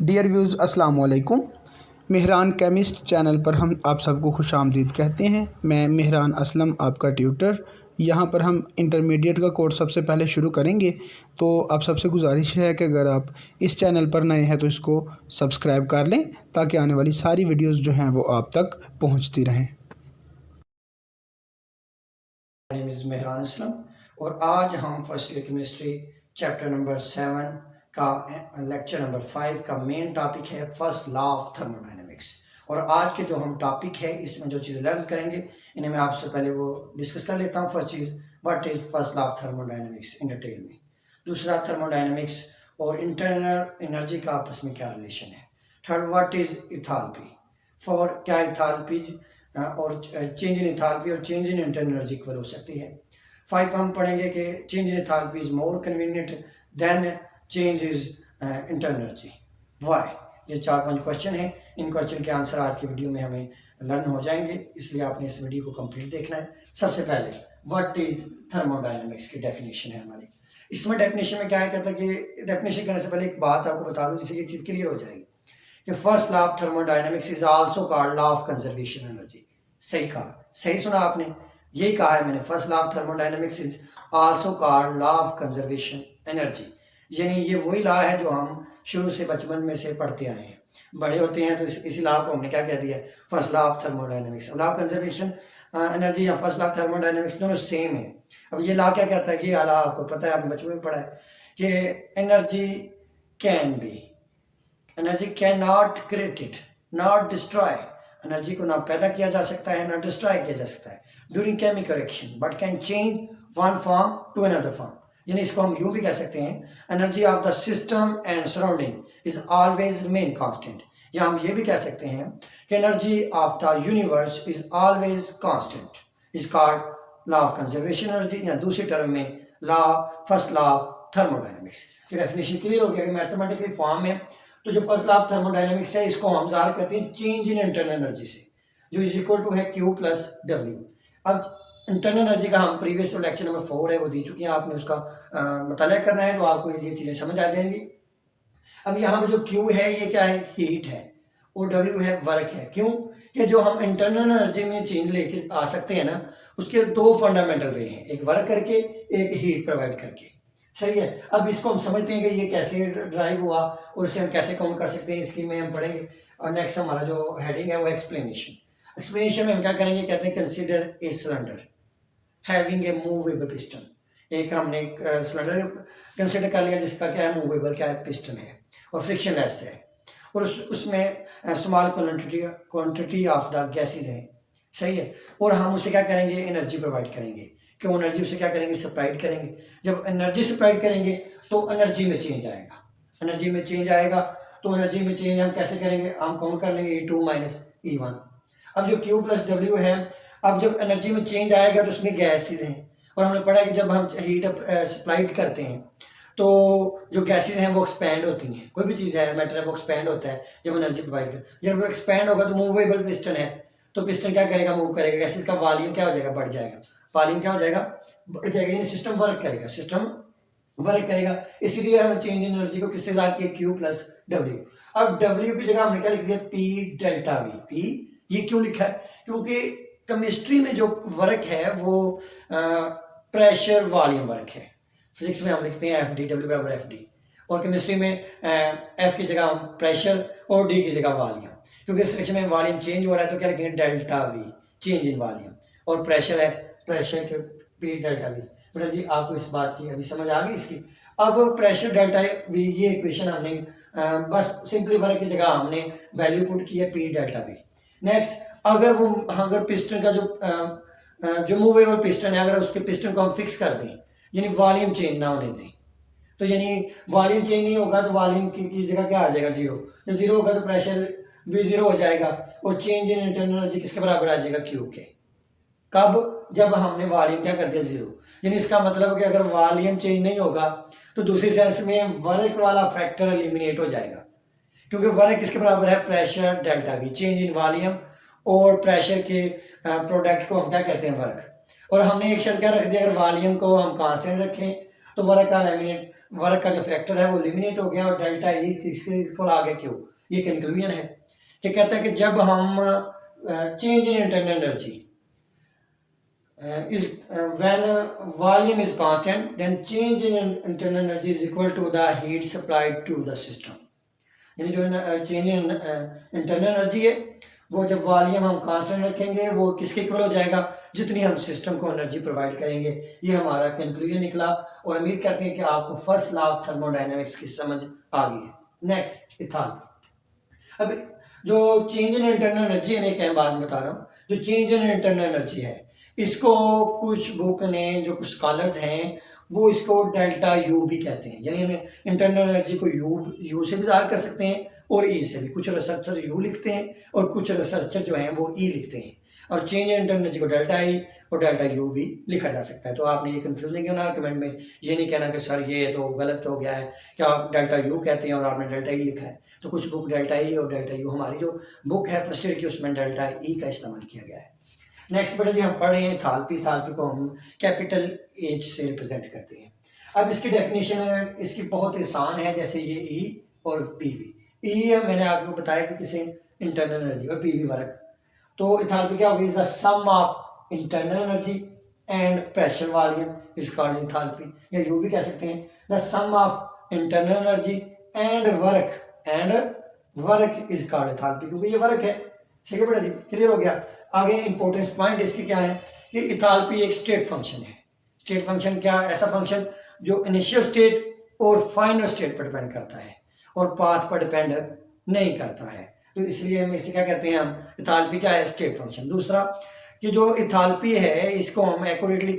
Dear views अस्सलाम वालेकुम। Mehran chemist channel पर हम आप सबको खुश आमदीद कहते हैं। मैं मेहरान असलम आपका ट्यूटर। यहाँ पर हम इंटरमीडिएट का कोर्स सबसे पहले शुरू करेंगे, तो आप सबसे गुजारिश है कि अगर आप इस चैनल पर नए हैं तो इसको सब्सक्राइब कर लें ताकि आने वाली सारी वीडियोस जो हैं वो आप तक पहुँचती रहें। नेम इज़ मेहरान असलम और आज हम first year chemistry chapter number 7 का लेक्चर नंबर 5 का मेन टॉपिक है फर्स्ट लॉ ऑफ थर्मोडायनेमिक्स। और आज के जो हम टॉपिक है इसमें जो चीज़ लर्न करेंगे इन्हें मैं आपसे पहले वो डिस्कस कर लेता हूँ। First cheese what is first law of thermodynamics in detail में। दूसरा थर्मोडायनेमिक्स और इंटरनल एनर्जी का आपस में क्या रिलेशन है। Third what is enthalpy. Four क्या इथालपी और चेंज इन इथालपी और change in internal energy equal हो सकती है। 5 हम पढ़ेंगे कि change in enthalpy is more convenient than change is internal energy why. ये 4-5 क्वेश्चन हैं। इन क्वेश्चन के आंसर आज की वीडियो में हमें लर्न हो जाएंगे, इसलिए आपने इस वीडियो को कंप्लीट देखना है। सबसे पहले व्हाट इज थर्मोडायनेमिक्स की डेफिनेशन है हमारी। इसमें डेफिनेशन में क्या है, कहता है कि डेफिनेशन करने से पहले एक बात आपको बता दूं जिससे ये चीज़ क्लियर हो जाएगी कि first law of thermodynamics is also called law of conservation energy. सही कहा, सही सुना आपने, यही कहा है मैंने। First law of thermodynamics is also called law of conservation energy. यानी ये वही लॉ है जो हम शुरू से बचपन में से पढ़ते आए हैं। बड़े होते हैं तो इसी लॉ को हमने क्या कह दिया, first law of thermodynamics. Law of conservation energy या फर्स्ट लॉ ऑफ थर्मोडायनेमिक्स दोनों सेम है। अब ये लॉ क्या कहता है, ये लॉ आपको पता है, आपने बचपन में पढ़ा है कि energy can be, energy can not created not destroy. Energy को ना पैदा किया जा सकता है ना डिस्ट्रॉय किया जा सकता है during chemical reaction, but can change one form to another form. यानी इसको हम यूं भी कह सकते हैं, energy of the system and surrounding is always remain constant. या हम ये भी कह सकते हैं कि energy of the universe is always constant, is called law of conservation energy, या दूसरी टर्म में law first law of thermodynamics. Definition clear हो गया कि मैथमेटिकली फॉर्म में तो जो फर्स्ट लॉ ऑफ थर्मोडायनेमिक्स है इसको हम ज़ाहिर करते हैं चेंज इन इंटरनल एनर्जी से, जो इज इक्वल टू है Q प्लस W। अब इंटरनल एनर्जी का हम प्रीवियस लेक्चर नंबर 4 है वो दे चुके हैं, आपने उसका मुताला करना है तो आपको ये चीज़ें समझ आ जाएंगी। अब यहाँ पे जो Q है ये क्या है, हीट है, और W है वर्क है। क्यों कि जो हम इंटरनल एनर्जी में चेंज लेके आ सकते हैं ना, उसके 2 फंडामेंटल वे हैं, एक वर्क करके एक हीट प्रोवाइड करके। सही है। अब इसको हम समझते हैं कि ये कैसे ड्राइव हुआ और इसे हम कैसे काउंट कर सकते हैं, इसकी में हम पढ़ेंगे। और नेक्स्ट हमारा जो हेडिंग है वो एक्सप्लेनेशन। एक्सप्लेनेशन में हम क्या करेंगे, कहते हैं consider a cylinder having a movable piston. एक हमने सिलेंडर कंसीडर कर लिया जिसका क्या है, मूवेबल क्या है, पिस्टन है और फ्रिक्शनलेस है, और उसमें small quantity of the gases हैं। सही है। और हम उसे क्या करेंगे, एनर्जी प्रोवाइड करेंगे। क्यों, एनर्जी उसे क्या करेंगे, सप्लाइड करेंगे। जब एनर्जी सप्लाइड करेंगे तो एनर्जी में चेंज आएगा, एनर्जी में चेंज आएगा। तो एनर्जी में चेंज हम कैसे करेंगे, हम काउंट कर लेंगे E2 माइनस E1। अब जो Q प्लस W है, अब जब एनर्जी में चेंज आएगा तो उसमें गैसेज हैं, और हमने पढ़ा कि जब हम हीट सप्लाइड करते हैं तो जो गैसेज हैं वो एक्सपैंड होती हैं। कोई भी चीज़ है, मैटर है, वो एक्सपैंड होता है जब एनर्जी प्रोवाइड कर। जब वो एक्सपैंड होगा तो मूवेबल पिस्टन है, तो पिस्टन क्या करेगा, मूव करेगा, गैसेज का वॉल्यूम क्या हो जाएगा, बढ़ जाएगा। वॉल्यूम क्या हो जाएगा, बढ़ जाएगा, यानी सिस्टम वर्क करेगा, सिस्टम वर्क करेगा। इसीलिए हमने चेंज इन एनर्जी को किससे ज़ाहिर किया, Q प्लस W। अब W की जगह हमने क्या लिख दिया, P डेल्टा V। P ये क्यों लिखा है, क्योंकि केमिस्ट्री में जो वर्क है वो प्रेशर वॉल्यूम वर्क है। फिजिक्स में हम लिखते हैं FD, W बराबर FD, और केमिस्ट्री में F की जगह हम प्रेशर और D की जगह वॉल्यूम। क्योंकि इस सेक्शन में वॉल्यूम चेंज हो रहा है तो क्या लिखेंगे, delta V, change in volume. और प्रेशर है, प्रेशर के P डेल्टा V। बेटा जी आपको इस बात की अभी समझ आ गई इसकी। अब प्रेशर डेल्टा V, ये इक्वेशन हमने बस सिंपली वर्क की जगह हमने वैल्यू पुट की है P डेल्टा V। नेक्स्ट, अगर पिस्टन का जो मूवेबल पिस्टन है, अगर उसके पिस्टन को हम फिक्स कर दें, यानी वॉल्यूम चेंज ना होने दें, तो यानी वॉल्यूम चेंज नहीं होगा तो वॉल्यूम की जगह क्या आ जाएगा, 0। जब 0 होगा तो प्रेशर भी 0 हो जाएगा, और चेंज इन इंटरनल एनर्जी किसके बराबर आ जाएगा, Q के। कब, जब हमने वॉल्यूम क्या कर दिया, 0। यानी इसका मतलब है कि अगर वॉल्यूम चेंज नहीं होगा तो दूसरी सेंस में वर्क वाला फैक्टर एलिमिनेट हो जाएगा, क्योंकि वर्क किसके बराबर है, pressure delta V, change in volume और प्रेशर के प्रोडक्ट को हम क्या कहते हैं, वर्क। और हमने एक शर्त क्या रख दिया, अगर वॉल्यूम को हम कांस्टेंट रखें तो वर्क का वर्क का जो फैक्टर है वो एलिमिनेट हो गया और डेल्टा ई किसके को आ गया क्यू। ये कंक्लूजन है कि कहता है कि जब हम change in internal energy is when volume is constant, then change in internal energy is equal to the heat supplied to the system। यानी जो चेंज इन इंटरनल एनर्जी है वो जब वॉल्यूम हम कांस्टेंट रखेंगे वो किसके इक्वल हो जाएगा, जितनी हम सिस्टम को एनर्जी प्रोवाइड करेंगे। ये हमारा कंक्लूजन निकला और उम्मीद करते हैं कि आपको फर्स्ट लॉ ऑफ थर्मोडायनेमिक्स की समझ आ गई है। नेक्स्ट इथाल। अब जो चेंज इन इंटरनल एनर्जी है, एक बात बता रहा हूँ, जो चेंज इन इंटरनल एनर्जी है इसको कुछ बुक ने, जो कुछ स्कॉलर्स हैं वो इसको डेल्टा यू भी कहते हैं। यानी हमें इंटरनल एनर्जी को यू से भी ज़ाहिर कर सकते हैं और ई से भी। कुछ रिसर्चर यू लिखते हैं और कुछ रिसर्चर जो हैं वो ई लिखते हैं। और चेंज इन इंटरनल एनर्जी को डेल्टा ई और डेल्टा यू भी लिखा जा सकता है। तो आपने ये कंफ्यूज नहीं करना कमेंट में, ये नहीं कहना कि सर ये तो गलत हो गया है कि आप डेल्टा यू कहते हैं और आपने डेल्टा ई लिखा है। तो कुछ बुक डेल्टा ई और डेल्टा यू, हमारी जो बुक है फर्स्ट ईयर की उसमें डेल्टा ई का इस्तेमाल किया गया है। नेक्स्ट बेटा जी हम पढ़ रहे हैं थालपी। थालपी को हम कैपिटल एच से रिप्रेजेंट करते हैं। अब इसकी डेफिनेशन इसकी बहुत आसान है, जैसे ये ई और पीवी। ई मैंने आपको बताया कि किसी इंटरनल एनर्जी और पीवी वर्क। तो इथालपी क्या होगी, is the sum of internal energy and pressure volume is called enthalpy. या यू भी कह सकते हैं the sum of internal energy and work is called enthalpy, क्योंकि ये वर्क है। ठीक है बेटा जी, क्लियर हो गया। आगे इंपॉर्टेंस पॉइंट इसके क्या है कि इथालपी एक स्टेट फंक्शन है। स्टेट फंक्शन क्या, ऐसा फंक्शन जो इनिशियल स्टेट और फाइनल स्टेट पर डिपेंड करता है और पाथ पर डिपेंड नहीं करता है। तो इसलिए हम इसे क्या कहते हैं, हम इथालपी क्या है, स्टेट फंक्शन। दूसरा कि जो इथालपी है इसको हम एक्यूरेटली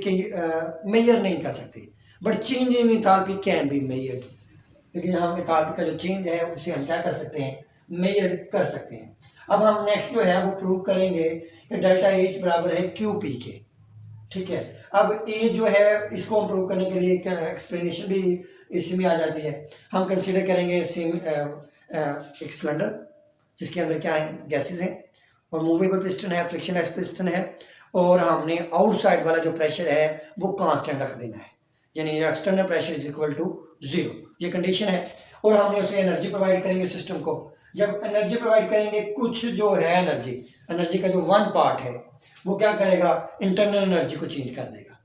मेजर नहीं कर सकते, but change in enthalpy can be measured. लेकिन हम इथालपी का जो चेंज है उसे हम क्या कर सकते हैं, मेजर कर सकते हैं। अब हम नेक्स्ट जो है वो प्रूव करेंगे कि डेल्टा एच बराबर है क्यू पी के। ठीक है, अब ए जो है इसको हम प्रूव करने के लिए एक्सप्लेनेशन भी इसमें आ जाती है। हम कंसीडर करेंगे सेम एक सिलेंडर जिसके अंदर क्या है, गैसेस हैं और मूवेबल पिस्टन है, फ्रिक्शनलेस पिस्टन है, और हमने आउटसाइड वाला जो प्रेशर है वो कांस्टेंट रख देना है, यानी external pressure is equal to 0। ये कंडीशन है। और हमने उसे एनर्जी प्रोवाइड करेंगे सिस्टम को। जब एनर्जी प्रोवाइड करेंगे, कुछ जो है एनर्जी का जो वन पार्ट है वो क्या करेगा, इंटरनल एनर्जी को चेंज कर देगा,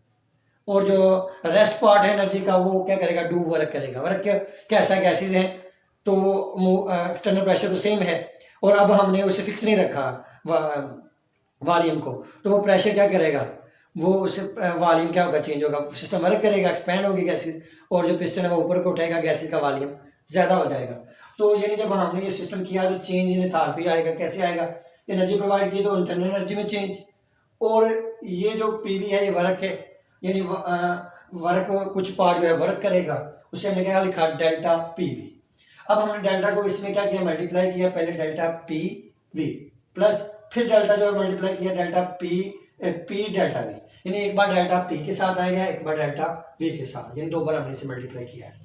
और जो रेस्ट पार्ट है एनर्जी का वो क्या करेगा, डू वर्क करेगा। वर्क कैसा, गैसेज हैं तो एक्सटर्नल प्रेशर तो सेम है, और अब हमने उसे फिक्स नहीं रखा वॉल्यूम को, तो वो प्रेशर क्या करेगा, वो उसे वॉल्यूम क्या होगा, चेंज होगा, सिस्टम वर्क करेगा, एक्सपैंड होगी गैसेज, और जो पिस्टन है वो ऊपर को उठेगा, गैसेज का वॉल्यूम ज़्यादा हो जाएगा। तो यानी जब हमने ये सिस्टम किया तो चेंज इन एंथैल्पी आएगा। कैसे आएगा, एनर्जी प्रोवाइड की तो इंटरनल एनर्जी में चेंज, और ये जो पीवी है ये वर्क है, यानी वर्क कुछ पार्ट जो है वर्क करेगा, उसे हमने क्या लिखा, डेल्टा पीवी। अब हमने डेल्टा को इसमें क्या किया, मल्टीप्लाई किया, पहले डेल्टा पी वी प्लस फिर डेल्टा जो है मल्टीप्लाई किया डेल्टा पी डेल्टा वी, यानी एक बार डेल्टा पी के साथ आएगा, एक बार डेल्टा वी के साथ, यानी दो बार हमने इसे मल्टीप्लाई किया है।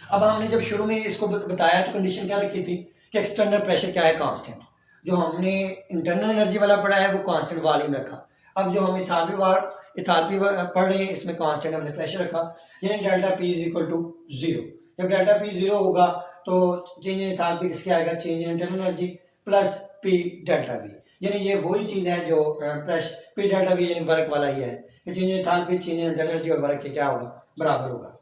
अब हमने जब शुरू में इसको बताया तो कंडीशन क्या रखी थी कि एक्सटर्नल प्रेशर क्या है, कांस्टेंट। जो हमने इंटरनल एनर्जी वाला पढ़ा है वो कांस्टेंट वॉल्यूम रखा। अब जो हम इथालपी पढ़ रहे हैं इसमें कांस्टेंट हमने प्रेशर रखा, यानी delta P is equal to 0। जब डेल्टा पी 0 होगा तो चेंज इन इथालपी किसके आएगा, change in internal energy plus P delta V, यानी ये वही चीज़ है जो प्रेशर पी डेल्टा वी यानी वर्क वाला ही है कि change in enthalpy change in internal energy और वर्क के क्या होगा, बराबर होगा।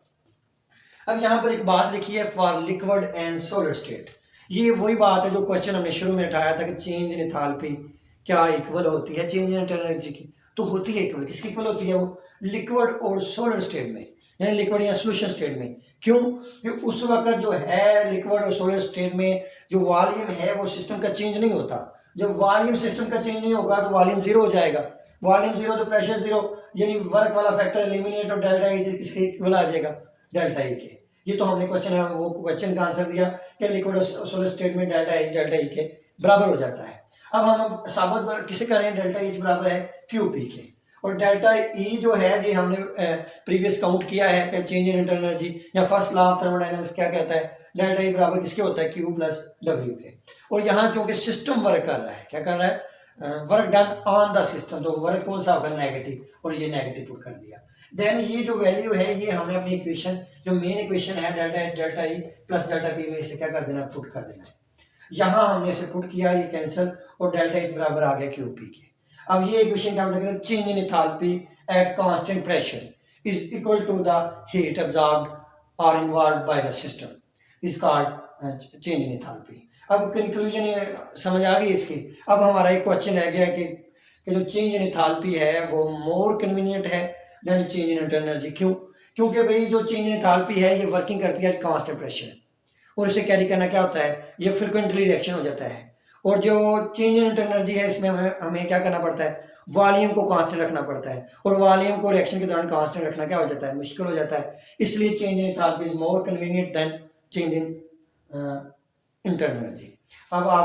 अब यहाँ पर एक बात लिखी है, for liquid and solid state. ये वही बात है जो क्वेश्चन हमने शुरू में उठाया था कि चेंज इन एंथैल्पी क्या इक्वल होती है चेंज इन इंटरनल एनर्जी की, तो होती है इक्वल। किसकी इक्वल होती है, वो लिक्विड और सॉलिड स्टेट में, यानी लिक्विड या सोल्यूशन स्टेट में। क्यों, कि उस वक्त जो है लिक्विड और सॉलिड स्टेट में जो वॉल्यूम है वो सिस्टम का चेंज नहीं होता। जब वॉल्यूम सिस्टम का चेंज नहीं होगा तो वॉल्यूम 0 हो जाएगा, वॉल्यूम 0 तो प्रेशर 0, यानी वर्क वाला फैक्टर एलिमिनेट और डेल्टा ई किसके इक्वल आ जाएगा, डेल्टा ई के। ये तो हमने क्वेश्चन है वो क्वेश्चन का आंसर दिया कि लिक्विड और सॉलिड स्टेट में डेल्टा ई के बराबर हो जाता है। अब हम साबित किसे करें, डेल्टा ई बराबर है क्यू पी के, और डेल्टा ई जो है ये हमने प्रीवियस काउंट किया है कि चेंज इन इंटरनल एनर्जी या फर्स्ट लॉ ऑफ थर्मोडायनामिक्स क्या कहता है, डेल्टा ई बराबर किसके होता है, क्यू प्लस डब्ल्यू के। और यहाँ क्योंकि सिस्टम वर्क कर रहा है, क्या कर रहा है, work done on the system, तो वर्क कौन सा होगा, नेगेटिव, और ये नेगेटिव पुट कर दिया। देन ये जो वैल्यू है ये हमने अपनी इक्वेशन, जो मेन इक्वेशन है delta H delta E plus delta P में इसे क्या कर देना, पुट कर देना है। यहाँ हमने इसे पुट किया, ये कैंसिल, और डेल्टा एच बराबर आ गया क्यू पी के। अब ये इक्वेशन क्या बताएगा, change in enthalpy at constant pressure is equal to the heat absorbed और involved by the system is called change in enthalpy. अब कंक्लूजन समझ आ गई इसकी। अब हमारा एक क्वेश्चन रह गया कि जो चेंज इन एंथैल्पी है वो मोर कन्वीनियंट है than change in internal energy. क्यों? क्योंकि भाई जो चेंज इन एंथैल्पी है ये वर्किंग करती है कांस्टेंट प्रेशर, और इसे कैरी करना क्या होता है, ये फ्रिक्वेंटली रिएक्शन हो जाता है। और जो चेंज इन इंटरनल एनर्जी है इसमें हमें क्या करना पड़ता है, वॉल्यूम को कांस्टेंट रखना पड़ता है, और वॉल्यूम को रिएक्शन के दौरान कांस्टेंट रखना क्या हो जाता है, मुश्किल हो जाता है। इसलिए change in enthalpy is more convenient than change in internal energy. अब आप